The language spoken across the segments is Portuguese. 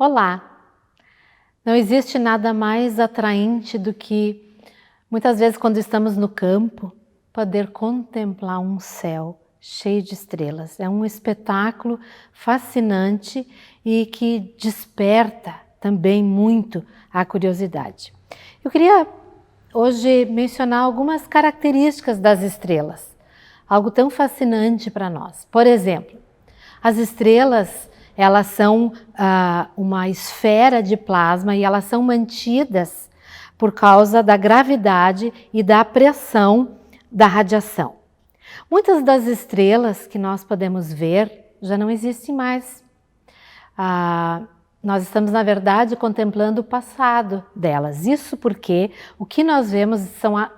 Olá! Não existe nada mais atraente do que, muitas vezes quando estamos no campo, poder contemplar um céu cheio de estrelas. É um espetáculo fascinante e que desperta também muito a curiosidade. Eu queria hoje mencionar algumas características das estrelas, algo tão fascinante para nós. Por exemplo, as estrelas, elas são uma esfera de plasma e elas são mantidas por causa da gravidade e da pressão da radiação. Muitas das estrelas que nós podemos ver já não existem mais. Nós estamos, na verdade, contemplando o passado delas. Isso porque o que nós vemos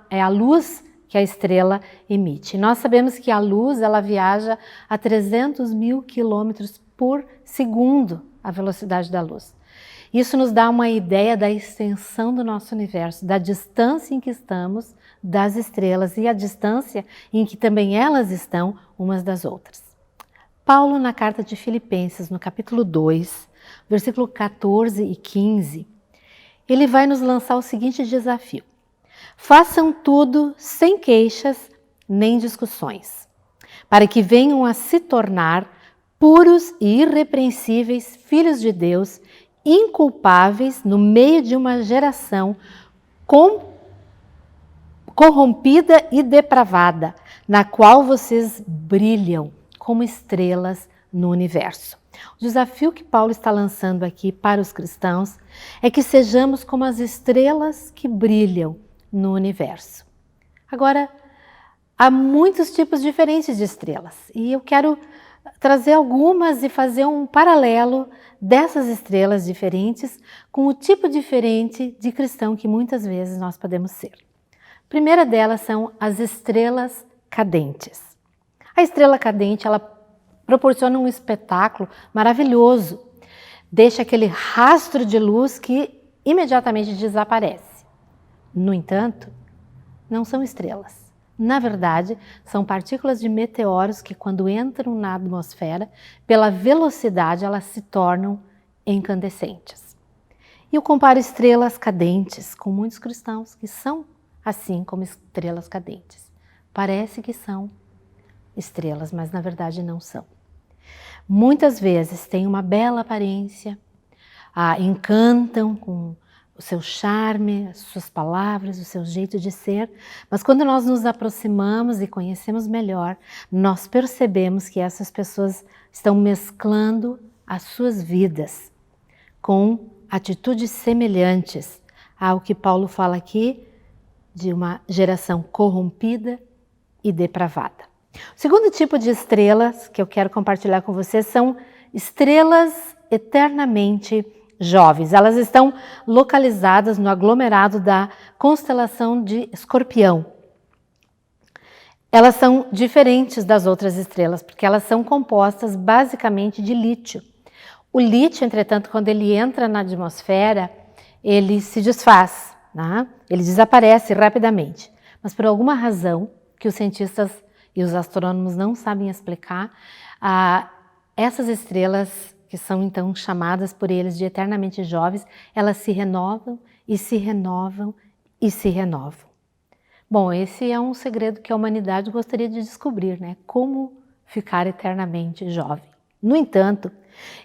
é a luz que a estrela emite. Nós sabemos que a luz ela viaja a 300 mil quilômetros por segundo, a velocidade da luz. Isso nos dá uma ideia da extensão do nosso universo, da distância em que estamos das estrelas e a distância em que também elas estão umas das outras. Paulo, na carta de Filipenses, no capítulo 2, versículo 14 e 15, ele vai nos lançar o seguinte desafio: façam tudo sem queixas nem discussões, para que venham a se tornar puros e irrepreensíveis filhos de Deus, inculpáveis no meio de uma geração corrompida e depravada, na qual vocês brilham como estrelas no universo. O desafio que Paulo está lançando aqui para os cristãos é que sejamos como as estrelas que brilham no universo. Agora, há muitos tipos diferentes de estrelas e eu quero trazer algumas e fazer um paralelo dessas estrelas diferentes com o tipo diferente de cristão que muitas vezes nós podemos ser. A primeira delas são as estrelas cadentes. A estrela cadente, ela proporciona um espetáculo maravilhoso, deixa aquele rastro de luz que imediatamente desaparece. No entanto, não são estrelas. Na verdade, são partículas de meteoros que, quando entram na atmosfera, pela velocidade, elas se tornam incandescentes. E eu comparo estrelas cadentes com muitos cristãos que são assim como estrelas cadentes. Parece que são estrelas, mas na verdade não são. Muitas vezes têm uma bela aparência, encantam com o seu charme, as suas palavras, o seu jeito de ser, mas quando nós nos aproximamos e conhecemos melhor, nós percebemos que essas pessoas estão mesclando as suas vidas com atitudes semelhantes ao que Paulo fala aqui de uma geração corrompida e depravada. O segundo tipo de estrelas que eu quero compartilhar com vocês são estrelas eternamente jovens. Elas estão localizadas no aglomerado da constelação de Escorpião. Elas são diferentes das outras estrelas, porque elas são compostas basicamente de lítio. O lítio, entretanto, quando ele entra na atmosfera, ele se desfaz, né? Ele desaparece rapidamente. Mas por alguma razão que os cientistas e os astrônomos não sabem explicar, essas estrelas que são então chamadas por eles de eternamente jovens, elas se renovam e se renovam e se renovam. Bom, esse é um segredo que a humanidade gostaria de descobrir, né? Como ficar eternamente jovem. No entanto,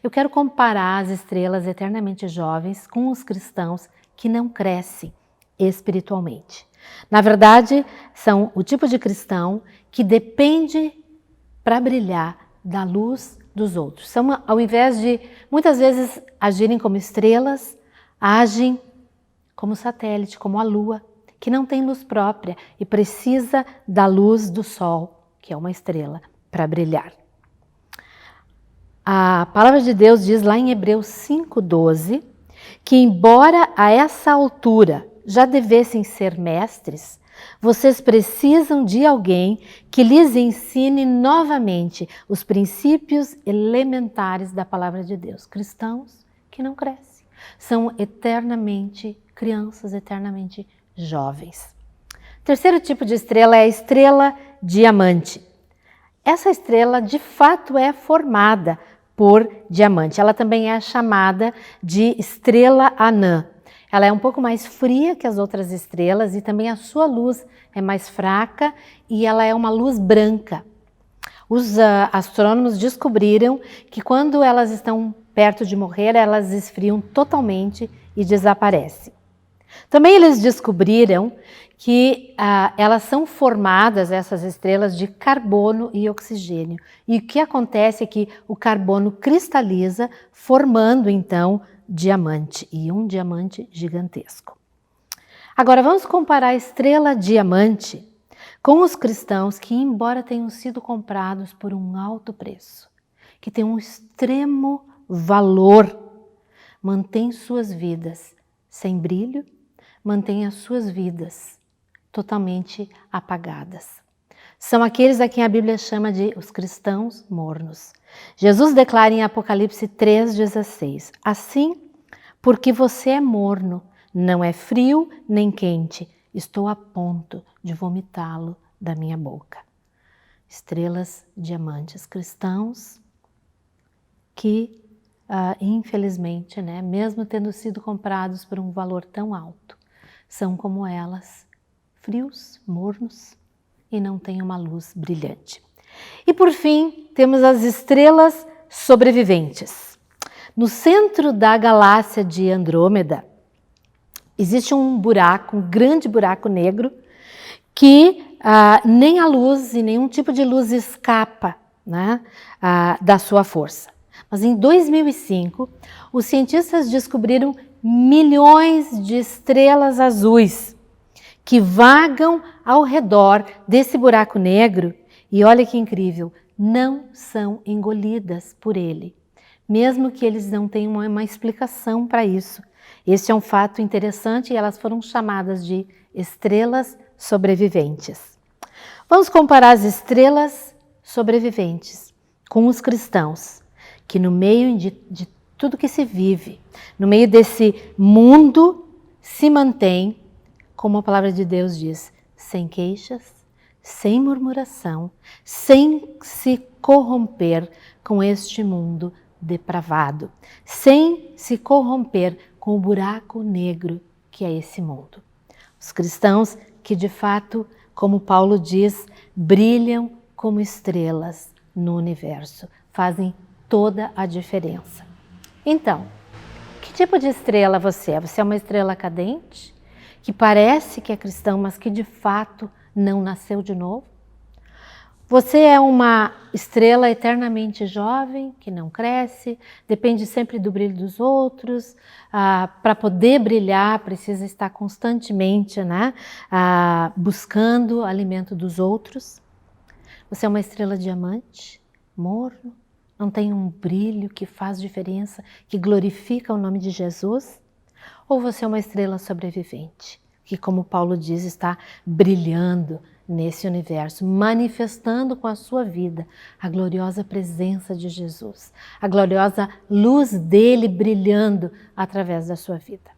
eu quero comparar as estrelas eternamente jovens com os cristãos que não crescem espiritualmente. Na verdade, são o tipo de cristão que depende para brilhar da luz dos outros. São, ao invés de muitas vezes agirem como estrelas, agem como satélite, como a lua, que não tem luz própria e precisa da luz do sol, que é uma estrela, para brilhar. A palavra de Deus diz lá em Hebreus 5:12 que, embora a essa altura já devessem ser mestres, vocês precisam de alguém que lhes ensine novamente os princípios elementares da palavra de Deus. Cristãos que não crescem, são eternamente crianças, eternamente jovens. Terceiro tipo de estrela é a estrela diamante. Essa estrela de fato é formada por diamante. Ela também é chamada de estrela anã. Ela é um pouco mais fria que as outras estrelas e também a sua luz é mais fraca e ela é uma luz branca. Os astrônomos descobriram que quando elas estão perto de morrer, elas esfriam totalmente e desaparecem. Também eles descobriram que elas são formadas, essas estrelas, de carbono e oxigênio. E o que acontece é que o carbono cristaliza, formando então diamante, e um diamante gigantesco. Agora vamos comparar a estrela diamante com os cristãos que, embora tenham sido comprados por um alto preço, que têm um extremo valor, mantêm suas vidas sem brilho, mantêm as suas vidas totalmente apagadas. São aqueles a quem a Bíblia chama de os cristãos mornos. Jesus declara em Apocalipse 3,16: assim, porque você é morno, não é frio nem quente, estou a ponto de vomitá-lo da minha boca. Estrelas diamantes, cristãos que, infelizmente, mesmo tendo sido comprados por um valor tão alto, são como elas, frios, mornos e não têm uma luz brilhante. E por fim, temos as estrelas sobreviventes. No centro da galáxia de Andrômeda, existe um buraco, um grande buraco negro, que nem a luz e nenhum tipo de luz escapa da sua força. Mas em 2005, os cientistas descobriram milhões de estrelas azuis que vagam ao redor desse buraco negro e olha que incrível, não são engolidas por ele, mesmo que eles não tenham uma explicação para isso. Esse é um fato interessante e elas foram chamadas de estrelas sobreviventes. Vamos comparar as estrelas sobreviventes com os cristãos, que no meio de tudo que se vive, no meio desse mundo, se mantém, como a palavra de Deus diz, sem queixas, sem murmuração, sem se corromper com este mundo depravado, sem se corromper com o buraco negro que é esse mundo. Os cristãos que de fato, como Paulo diz, brilham como estrelas no universo, fazem toda a diferença. Então, que tipo de estrela você é? Você é uma estrela cadente, que parece que é cristão, mas que de fato não nasceu de novo? Você é uma estrela eternamente jovem, que não cresce, depende sempre do brilho dos outros, para poder brilhar precisa estar constantemente buscando alimento dos outros. Você é uma estrela diamante, morno, não tem um brilho que faz diferença, que glorifica o nome de Jesus? Ou você é uma estrela sobrevivente, que, como Paulo diz, está brilhando nesse universo, manifestando com a sua vida a gloriosa presença de Jesus, a gloriosa luz dele brilhando através da sua vida.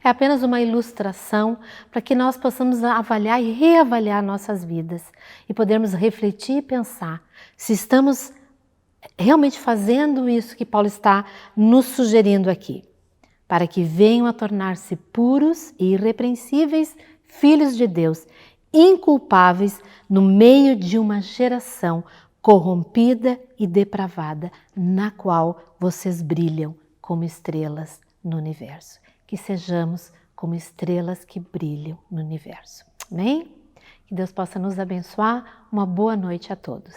É apenas uma ilustração para que nós possamos avaliar e reavaliar nossas vidas e podermos refletir e pensar se estamos realmente fazendo isso que Paulo está nos sugerindo aqui, para que venham a tornar-se puros e irrepreensíveis filhos de Deus, inculpáveis no meio de uma geração corrompida e depravada, na qual vocês brilham como estrelas no universo. Que sejamos como estrelas que brilham no universo. Amém? Que Deus possa nos abençoar. Uma boa noite a todos.